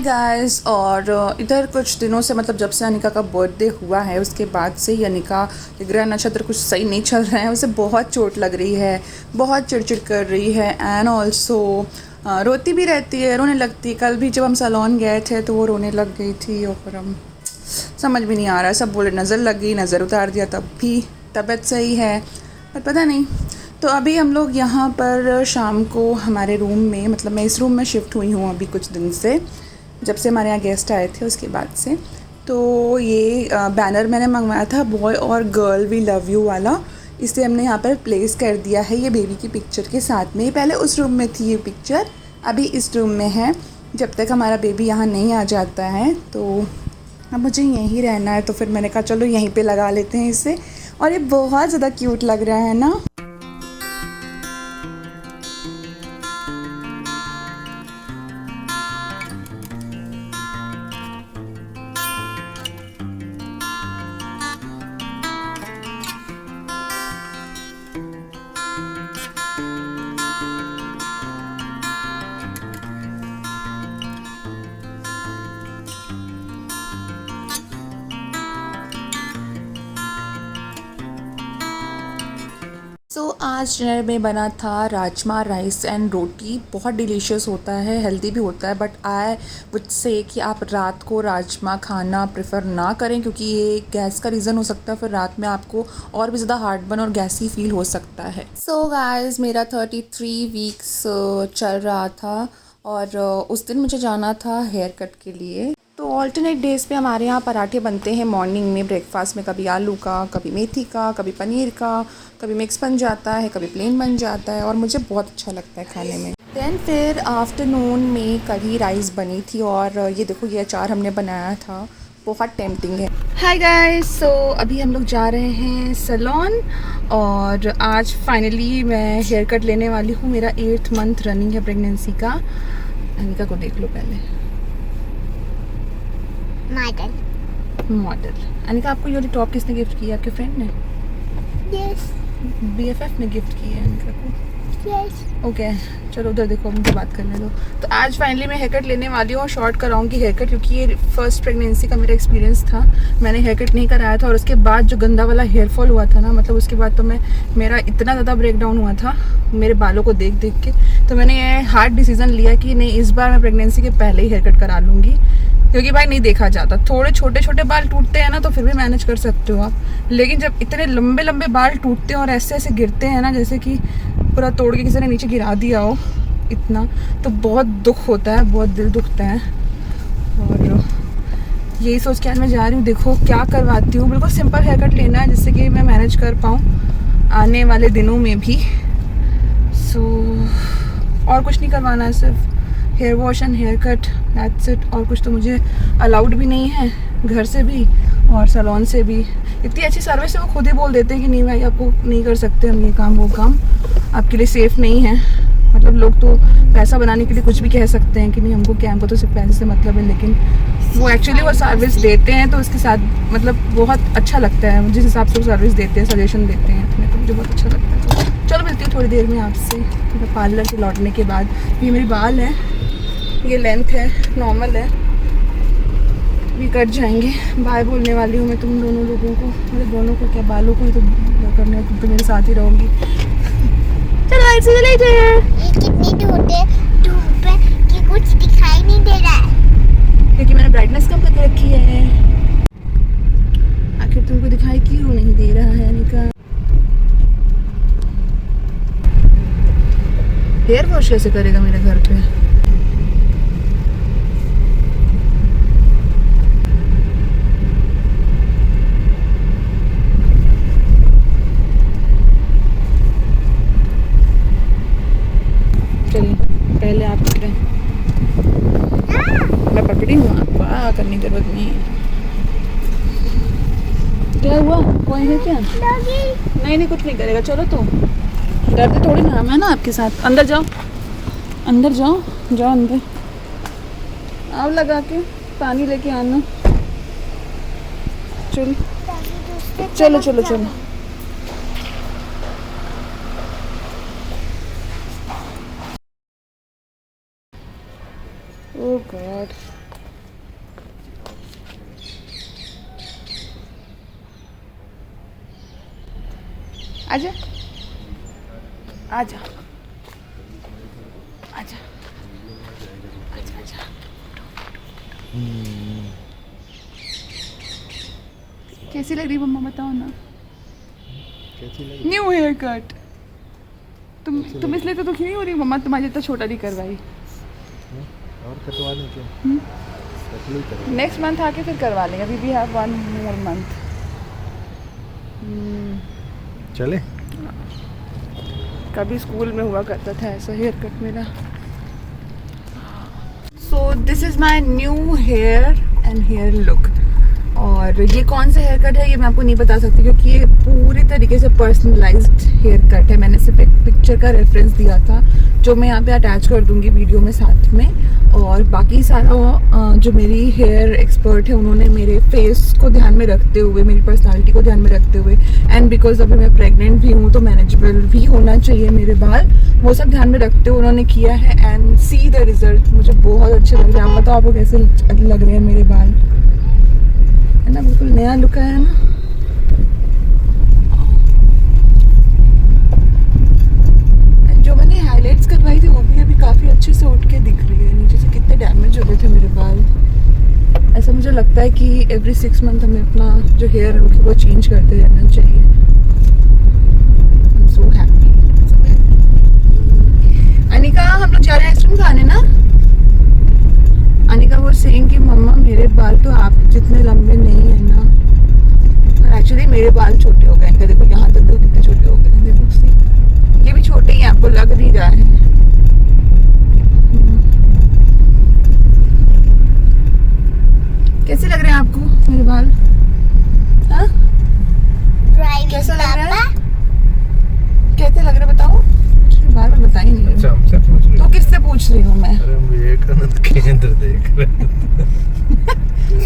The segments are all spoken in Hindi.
Hi guys. और इधर कुछ दिनों से मतलब जब से अनिका का बर्थडे हुआ है उसके बाद से ही अनिका के ग्रह नक्षत्र कुछ सही नहीं चल रहे हैं। उसे बहुत चोट लग रही है, बहुत चिड़चिड़ कर रही है एंड ऑल्सो रोती भी रहती है, रोने लगती है। कल भी जब हम सैलून गए थे तो वो रोने लग गई थी और फिर हम समझ भी नहीं आ रहा है। सब बोले नज़र लग गई, नज़र उतार दिया, तब भी तबीयत सही है पर पता नहीं। तो अभी हम लोग यहाँ पर शाम को हमारे रूम में, मतलब मैं इस रूम में शिफ्ट हुई हूँ अभी कुछ दिन से, जब से हमारे यहाँ गेस्ट आए थे उसके बाद से। तो ये बैनर मैंने मंगवाया था बॉय और गर्ल वी लव यू वाला, इसे हमने यहाँ पर प्लेस कर दिया है ये बेबी की पिक्चर के साथ में। पहले उस रूम में थी ये पिक्चर, अभी इस रूम में है। जब तक हमारा बेबी यहाँ नहीं आ जाता है तो अब मुझे यहीं रहना है, तो फिर मैंने कहा चलो यहीं पे लगा लेते हैं इसे। और ये बहुत ज़्यादा क्यूट लग रहा है ना। आज डिनर में बना था राजमा राइस एंड रोटी। बहुत डिलीशियस होता है, हेल्दी भी होता है, बट आई वुड से कि आप रात को राजमा खाना प्रेफर ना करें क्योंकि ये गैस का रीज़न हो सकता है। फिर रात में आपको और भी ज़्यादा हार्टबर्न और गैसी फील हो सकता है। सो गाइस, मेरा 33 वीक्स चल रहा था और उस दिन मुझे जाना था हेयर कट के लिए। तो ऑल्टरनेट डेज़ पे हमारे यहाँ पराठे बनते हैं मॉर्निंग में ब्रेकफास्ट में, कभी आलू का, कभी मेथी का, कभी पनीर का, कभी मिक्स बन जाता है, कभी प्लेन बन जाता है और मुझे बहुत अच्छा लगता है खाने में। दैन फिर आफ्टरनून में कढ़ी राइस बनी थी और ये देखो ये अचार हमने बनाया था, बहुत टेम्पटिंग है। हाय गाइस, सो अभी हम लोग जा रहे हैं सैलून और आज फाइनली मैं हेयर कट लेने वाली हूँ। मेरा 8th मंथ रनिंग है प्रेगनेंसी का। अनिका को देख लो पहले, मॉडल। अनिका, आपको ये टॉप किसने गिफ्ट किया? आपके फ्रेंड ने? यस। BFF ने गिफ्ट की है अनिका को? यस। ओके, चलो उधर देखो, मुझे बात करने दो। तो आज फाइनली मैं हेयर कट लेने वाली हूँ और शॉर्ट कराऊंगी हेयर कट क्योंकि ये फर्स्ट प्रेगनेंसी का मेरा एक्सपीरियंस था। मैंने हेयर कट नहीं कराया था और उसके बाद जो गंदा वाला हेयर फॉल हुआ था ना, मतलब उसके बाद तो मेरा इतना ज़्यादा ब्रेक डाउन हुआ था मेरे बालों को देख देख के। तो मैंने ये हार्ड डिसीज़न लिया कि नहीं, इस बार मैं प्रेगनेंसी के पहले ही हेयर कट करा लूँगी क्योंकि भाई नहीं देखा जाता। थोड़े छोटे छोटे बाल टूटते हैं ना तो फिर भी मैनेज कर सकते हो आप, लेकिन जब इतने लंबे लंबे बाल टूटते हैं और ऐसे ऐसे गिरते हैं ना, जैसे कि पूरा तोड़ के किसी ने नीचे गिरा दिया हो इतना, तो बहुत दुख होता है, बहुत दिल दुखता है। और यही सोच के आज मैं जा रही हूँ, देखो क्या करवाती हूँ। बिल्कुल सिंपल हेयर कट लेना है जिससे कि मैं मैनेज कर पाऊँ आने वाले दिनों में भी। सो और कुछ नहीं करवाना है, सिर्फ hair wash and haircut, that's it. और कुछ तो मुझे अलाउड भी नहीं है घर से भी और सैलून से भी। इतनी अच्छी सर्विस है, वो खुद ही बोल देते हैं कि नहीं भाई आपको नहीं कर सकते हम ये काम, वो काम आपके लिए सेफ़ नहीं है। मतलब लोग तो पैसा बनाने के लिए कुछ भी कह सकते हैं कि नहीं हमको क्या, हमको तो सिर्फ पैसे से मतलब है, लेकिन वो एक्चुअली वो सर्विस देते हैं तो उसके साथ मतलब बहुत अच्छा लगता है। जिस हिसाब से वो सर्विस देते हैं, सजेशन देते हैं अपने, तो मुझे बहुत अच्छा लगता है। तो चलो मिलती हूँ थोड़ी देर में आपसे, मतलब पार्लर से लौटने के बाद। ये मेरी बाल है, ये लेंथ है, नॉर्मल है, भी कट जाएंगे। बाय बोलने वाली हूँ मैं तुम दोनों लोगों को, मतलब दोनों को क्या, बालों को ही तो करना है, तुम तो मेरे साथ ही रहोगी। चलो I'll see you later। ये कितनी धूप है कि कुछ दिखाई नहीं दे रहा है क्योंकि मैंने ब्राइटनेस कम करके रखी है। आखिर तुमको दिखाई क्यों नहीं दे रहा है अनिका? हेयर वॉश कैसे करेगा मेरे घर पे? चलिए पहले आप पकड़ें, मैं पकड़ी हूँ, आपको करने की जरूरत नहीं है। क्या हुआ, कोई है क्या? नहीं नहीं, कुछ नहीं करेगा। चलो तो डरते थोड़ी ना, मैं ना आपके साथ। अंदर जाओ, अंदर जाओ, जाओ अंदर। आव लगा के पानी लेके आना। चलो चलो चलो चलो। ओह गॉड, आजा आजा आजा आजा आजा। कैसी लग रही मम्मा बताओ ना। कैसी लगी? New haircut. तुम इसलिए तो दुखी नहीं हो रही मम्मा तुम्हारी इतना छोटा नहीं करवाई। और कटवाने क्या? नेक्स्ट मंथ आके फिर करवा लेंगे। अभी भी हैव 1 more month। चले। कभी स्कूल में हुआ करता था ऐसा हेयर कट मेरा। So this is my new hair and hair look. और ये कौन सा हेयर कट है ये मैं आपको नहीं बता सकती क्योंकि ये पूरी तरीके से पर्सनलाइज्ड हेयर कट है। मैंने सिर्फ एक पिक्चर का रेफरेंस दिया था जो मैं यहाँ पे अटैच कर दूंगी वीडियो में साथ में। और बाकी सारा जो मेरी हेयर एक्सपर्ट है उन्होंने मेरे फेस को ध्यान में रखते हुए, मेरी पर्सनालिटी को ध्यान में रखते हुए, एंड बिकॉज अभी मैं प्रेग्नेंट भी हूँ तो मैनेजेबल भी होना चाहिए मेरे बाल, वो सब ध्यान में रखते हुए उन्होंने किया है। एंड सी द रिजल्ट, मुझे बहुत अच्छे लग रहे हैं। आप बताओ आपको कैसे लग रहे हैं मेरे बाल? है ना, बिल्कुल नया लुक आया है ना। जो मैंने हाइलाइट्स करवाई थी वो भी अभी काफ़ी अच्छे से उठ के दिख रही है। नीचे से कितने डैमेज हो गए थे मेरे बाल। ऐसा मुझे लगता है कि एवरी 6 मंथ हमें अपना जो हेयर लुक है वो चेंज करते रहना चाहिए। I am so happy. Anika हम लोग जा रहे हैं आइसक्रीम खाने ना। अनिका वो सेइंग कि मम्मा मेरे बाल तो आप जितने लंबे नहीं है ना। एक्चुअली मेरे बाल छोटे हो गए हैं। देखो यहाँ तक तो कितने छोटे हो गए हैं। देखो सी, ये भी छोटे ही हैं, आपको लग नहीं रहा है। कैसे लग रहे हैं आपको मेरे बाल? हाँ? कैसा लग रहा है? कैसे लग रहा है बताओ? बार बार बता ही नहीं रही। अच्छा, हमसे पूछ रही तो किससे पूछ रही हूँ मैं? अरे हम विवेकानंद केंद्र देख रहे हैं।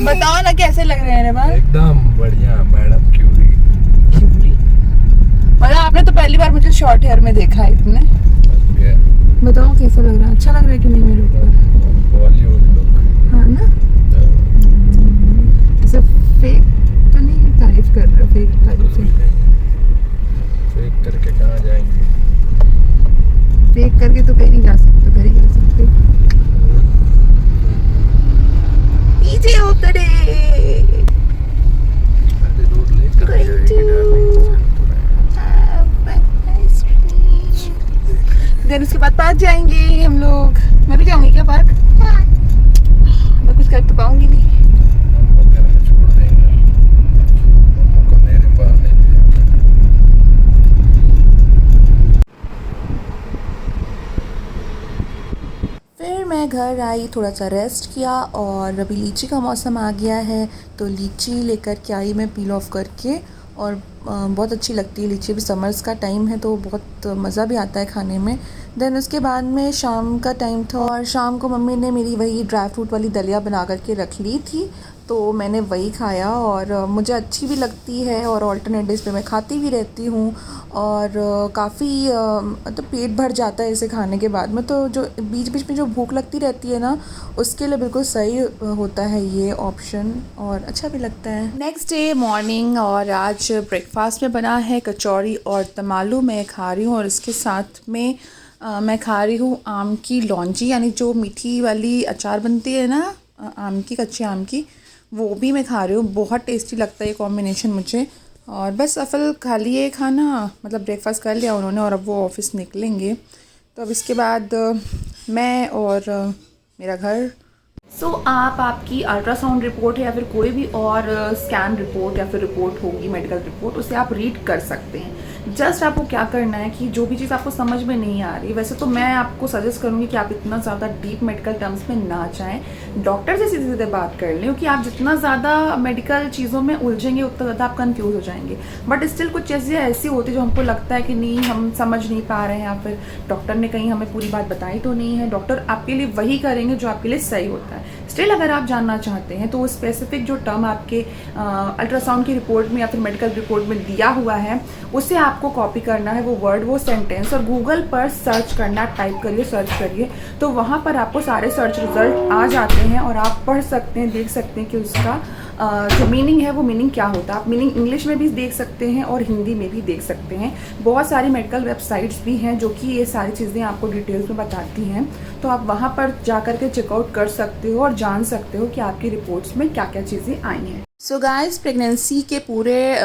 बताओ ना कैसे लग रहे हैं मेरे बाल? एकदम बढ़िया मैडम क्यूरी। मतलब आपने तो पहली बार मुझे शॉर्ट हेयर में देखा है इतने। बताओ कैसा लग रहा है? अच्छा लग रहा है कि नहीं मेरे ऊपर? बॉलीवुड लुक। हाँ ना, ऐसे फेक तो नहीं तारीफ कर रहा? फेक तारीफ फेक करके कहाँ जाएंगे? फेक करके तो कहीं नहीं जा सकते, घर ही जा सकते। पीछे उतरे दूर लेकर देन उसके बाद पार्क जाएंगे हम लोग। मैं भी जाऊंगी क्या पार्क? मैं कुछ कर तो पाऊंगी नहीं। छोड़ देंगे को मेरे बाल नहीं। फिर मैं घर आई, थोड़ा सा रेस्ट किया और अभी लीची का मौसम आ गया है तो लीची लेकर के आई मैं पील ऑफ करके। और बहुत अच्छी लगती है लीची। भी समर्स का टाइम है तो बहुत मज़ा भी आता है खाने में। देन उसके बाद में शाम का टाइम था और शाम को मम्मी ने मेरी वही ड्राई फ्रूट वाली दलिया बना करके रख ली थी तो मैंने वही खाया। और मुझे अच्छी भी लगती है और ऑल्टरनेट डेज पे मैं खाती भी रहती हूँ। और काफ़ी मतलब पेट भर जाता है इसे खाने के बाद में। तो जो बीच बीच में जो भूख लगती रहती है ना उसके लिए बिल्कुल सही होता है ये ऑप्शन और अच्छा भी लगता है। नेक्स्ट डे मॉर्निंग और आज ब्रेकफास्ट में बना है कचौड़ी और तमालू मैं खा रही हूँ। और इसके साथ में मैं खा रही हूँ आम की लौंजी, यानी जो मीठी वाली अचार बनती है ना आम की, कच्चे आम की, वो भी मैं खा रही हूँ। बहुत टेस्टी लगता है ये कॉम्बिनेशन मुझे। और बस अफल खा लिए खाना, मतलब ब्रेकफास्ट कर लिया उन्होंने और अब वो ऑफिस निकलेंगे। तो अब इसके बाद मैं और मेरा घर। सो आप आपकी अल्ट्रासाउंड रिपोर्ट है या फिर कोई भी और स्कैन रिपोर्ट या फिर रिपोर्ट होगी मेडिकल रिपोर्ट, उसे आप रीड कर सकते हैं। जस्ट आपको क्या करना है कि जो भी चीज़ आपको समझ में नहीं आ रही, वैसे तो मैं आपको सजेस्ट करूँगी कि आप इतना ज़्यादा डीप मेडिकल टर्म्स में ना जाएं, डॉक्टर से सीधे सीधे बात कर लें। क्योंकि आप जितना ज़्यादा मेडिकल चीज़ों में उलझेंगे उतना ज़्यादा आप कन्फ्यूज़ हो जाएंगे। बट स्टिल कुछ चीज़ें ऐसी होती है जो हमको लगता है कि नहीं हम समझ नहीं पा रहे हैं या फिर डॉक्टर ने कहीं हमें पूरी बात बताई तो नहीं है। डॉक्टर आपके लिए वही करेंगे जो आपके लिए सही होता है। स्टिल अगर आप जानना चाहते हैं तो वो स्पेसिफिक जो टर्म आपके अल्ट्रासाउंड की रिपोर्ट में या फिर मेडिकल रिपोर्ट में दिया हुआ है उसे आपको कॉपी करना है, वो वर्ड वो सेंटेंस, और गूगल पर सर्च करना, टाइप करिए, सर्च करिए, तो वहाँ पर आपको सारे सर्च रिजल्ट आ जाते हैं और आप पढ़ सकते हैं, देख सकते हैं कि उसका जो मीनिंग है वो मीनिंग क्या होता है। आप मीनिंग इंग्लिश में भी देख सकते हैं और हिंदी में भी देख सकते हैं। बहुत सारी मेडिकल वेबसाइट्स भी हैं जो कि ये सारी चीज़ें आपको डिटेल्स में बताती हैं, तो आप वहाँ पर जा कर के चेकआउट कर सकते हो और जान सकते हो कि आपकी रिपोर्ट्स में क्या क्या चीज़ें आई हैं। सो गाइस, प्रेगनेंसी के पूरे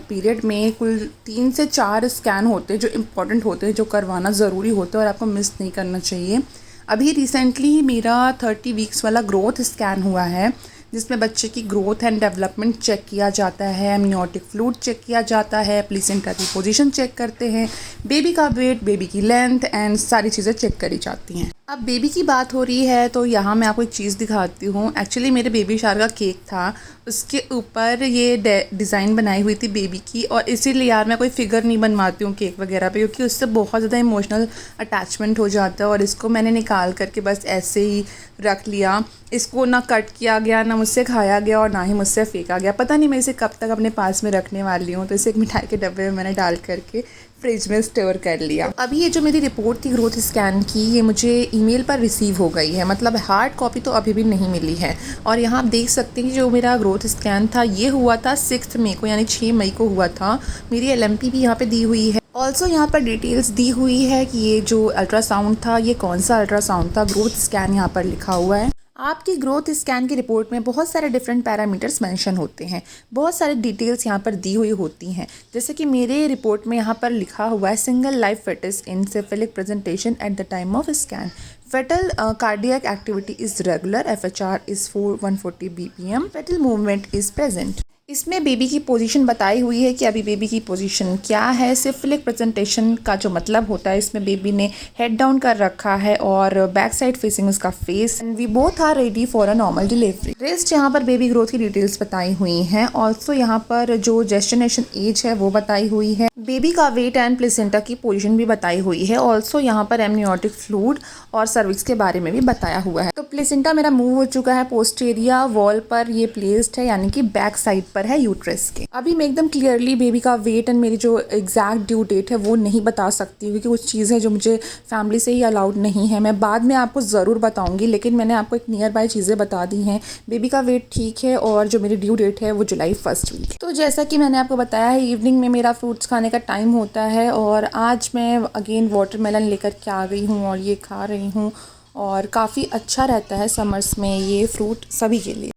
पीरियड में कुल 3 से 4 स्कैन होते हैं जो इम्पॉर्टेंट होते हैं, जो करवाना ज़रूरी होता है और आपको मिस नहीं करना चाहिए। अभी रिसेंटली मेरा 30 वीक्स वाला ग्रोथ स्कैन हुआ है, जिसमें बच्चे की ग्रोथ एंड डेवलपमेंट चेक किया जाता है, एमनियोटिक फ्लूइड चेक किया जाता है, प्लेसेंटा की पोजीशन चेक करते हैं, बेबी का वेट, बेबी की लेंथ एंड सारी चीज़ें चेक करी जाती हैं। अब बेबी की बात हो रही है तो यहाँ मैं आपको एक चीज़ दिखाती हूँ। एक्चुअली मेरे बेबी शार का केक था, उसके ऊपर ये डिज़ाइन बनाई हुई थी बेबी की, और इसीलिए यार मैं कोई फिगर नहीं बनवाती हूँ केक वगैरह पे, क्योंकि उससे बहुत ज़्यादा इमोशनल अटैचमेंट हो जाता है। और इसको मैंने निकाल करके बस ऐसे ही रख लिया। इसको ना कट किया गया, ना मुझसे खाया गया और ना ही मुझसे फेंका गया। पता नहीं मैं इसे कब तक अपने पास में रखने वाली हूँ, तो इसे एक मिठाई के डब्बे में मैंने डाल करके फ्रिज में स्टोर कर लिया। अभी ये जो मेरी रिपोर्ट थी ग्रोथ स्कैन की, ये मुझे ईमेल पर रिसीव हो गई है, मतलब हार्ड कॉपी तो अभी भी नहीं मिली है। और यहाँ आप देख सकते हैं कि जो मेरा ग्रोथ स्कैन था ये हुआ था 6 मई को, यानी 6 मई को हुआ था। मेरी LMP भी यहाँ पे दी हुई है। ऑल्सो यहाँ पर डिटेल्स दी हुई है कि ये जो अल्ट्रासाउंड था ये कौन सा अल्ट्रासाउंड था, ग्रोथ स्कैन यहाँ पर लिखा हुआ है। आपकी ग्रोथ स्कैन की रिपोर्ट में बहुत सारे डिफरेंट पैरामीटर्स मेंशन होते हैं, बहुत सारे डिटेल्स यहाँ पर दी हुई होती हैं। जैसे कि मेरे रिपोर्ट में यहाँ पर लिखा हुआ है single life fetus in cephalic presentation at the time of scan, fetal cardiac activity is regular, FHR is 140 BPM, fetal movement is present। इसमें बेबी की पोजीशन बताई हुई है कि अभी बेबी की पोजीशन क्या है। सिफिलिक प्रेजेंटेशन का जो मतलब होता है, इसमें बेबी ने हेड डाउन कर रखा है और बैक साइड फेसिंग उसका face, and we both are ready for a normal delivery. Rest यहाँ पर बेबी ग्रोथ की डिटेल्स बताई हुई हैं। ऑल्सो यहाँ पर जो जेस्टिनेशन एज है वो बताई हुई है, बेबी का वेट एंड प्लेसेंटा की पोजीशन भी बताई हुई है। ऑल्सो यहाँ पर एमनियोटिक फ्लूइड और सर्विक्स के बारे में भी बताया हुआ है। तो प्लेसेंटा मेरा मूव हो चुका है, पोस्टेरिया वॉल पर ये प्लेस्ड है, यानी कि बैक साइड पर है यूट्रस के। अभी मैं एकदम क्लियरली बेबी का वेट एंड मेरी जो एग्जैक्ट ड्यू डेट है वो नहीं बता सकती, क्योंकि कुछ चीज़ें जो मुझे फैमिली से ही अलाउड नहीं है। मैं बाद में आपको ज़रूर बताऊंगी, लेकिन मैंने आपको एक नियर बाय चीज़ें बता दी हैं। बेबी का वेट ठीक है और जो मेरी ड्यू डेट है वो जुलाई 1 वीक। तो जैसा कि मैंने आपको बताया है, इवनिंग में मेरा फ्रूट्स खाने का टाइम होता है, और आज मैं अगेन वाटरमेलन लेकर के आ गई हूँ और ये खा रही हूँ, और काफ़ी अच्छा रहता है समर्स में ये फ्रूट सभी के लिए।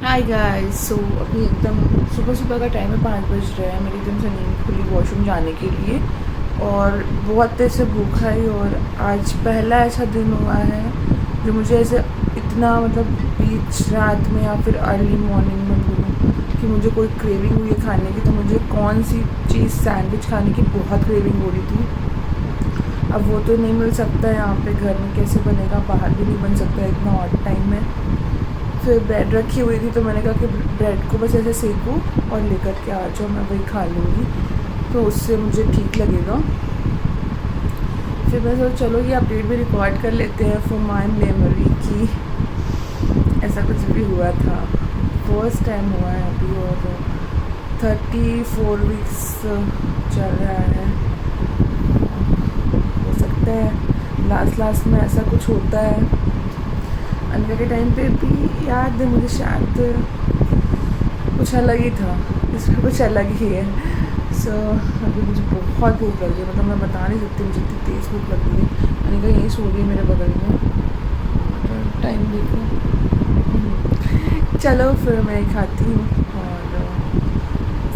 हाय गाइस, सो अभी एकदम सुबह सुबह का टाइम है, 5 बज रहे हैं। मेरी एकदम से नींद खुली वॉशरूम जाने के लिए, और बहुत तेज से भूख आई। और आज पहला ऐसा दिन हुआ है जो मुझे ऐसे इतना, मतलब बीच रात में या फिर अर्ली मॉर्निंग में बोलूँ कि मुझे कोई क्रेविंग हुई है खाने की। तो मुझे कौन सी चीज़ सैंडविच खाने की बहुत क्रेविंग हो रही थी। अब वो तो नहीं मिल सकता है यहाँ पे, घर में कैसे बनेगा, बाहर भी नहीं बन सकता है इतना ऑड टाइम में। फिर ब्रेड रखी हुई थी तो मैंने कहा कि ब्रेड को बस ऐसे सेकूँ और लेकर के आ जाओ, मैं वही खा लूँगी, तो उससे मुझे ठीक लगेगा। फिर मैं सोचा चलो ये अपडेट भी रिकॉर्ड कर लेते हैं फॉर माई मेमोरी कि ऐसा कुछ भी हुआ था। फर्स्ट टाइम हुआ है अभी, और 34 वीक्स चल रहा है। हो सकता है लास्ट में ऐसा कुछ होता है। अनका के टाइम पे भी याद है मुझे, शायद कुछ अलग ही था, इसमें कुछ अलग ही है। सो अभी मुझे बहुत भूख लग रही है, मतलब मैं बता नहीं सकती मुझे इतनी तेज़ भूख लग रही है। अनिका यहीं सो रही है मेरे बगल में, टाइम देखो। चलो फिर मैं खाती हूँ और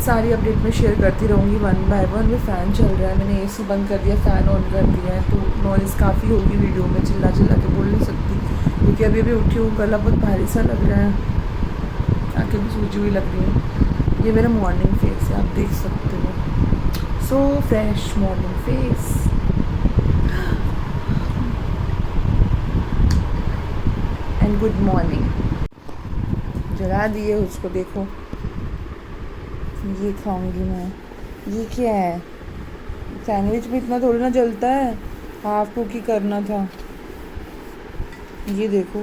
सारी अपडेट में शेयर करती रहूँगी 1 बाय 1। में फ़ैन चल रहा है, मैंने AC बंद कर दिया, फ़ैन ऑन कर दिया है, तो नॉइज़ काफ़ी होगी वीडियो में, चिल्ला के बोल नहीं सकती क्योंकि अभी उठी हूँ, गला बहुत भारी सा लग रहा है, आँखें भी सूजी हुई लग रही है। ये मेरा मॉर्निंग फेस है, आप देख सकते हो, so fresh morning face. And good morning. जला दिए उसको, देखो ये खाऊंगी मैं। ये क्या है, सैंडविच में इतना थोड़ी ना जलता है, हाफ कुक ही करना था। ये देखो,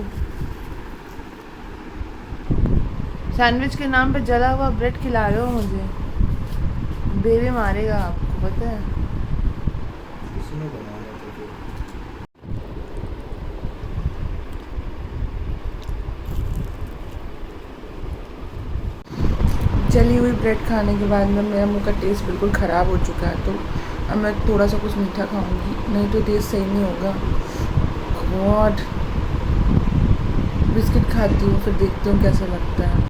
सैंडविच के नाम पे जला हुआ ब्रेड खिला रहे हो मुझे। बेबी मारेगा आपको, पता है। उसमें बनाना तो फिर जली हुई ब्रेड खाने के बाद में मेरा मुंह का टेस्ट बिल्कुल ख़राब हो चुका है, तो अब मैं थोड़ा सा कुछ मीठा खाऊंगी, नहीं तो टेस्ट सही नहीं होगा। गॉड, बिस्किट खाती हूँ फिर देखती हूँ कैसा लगता है।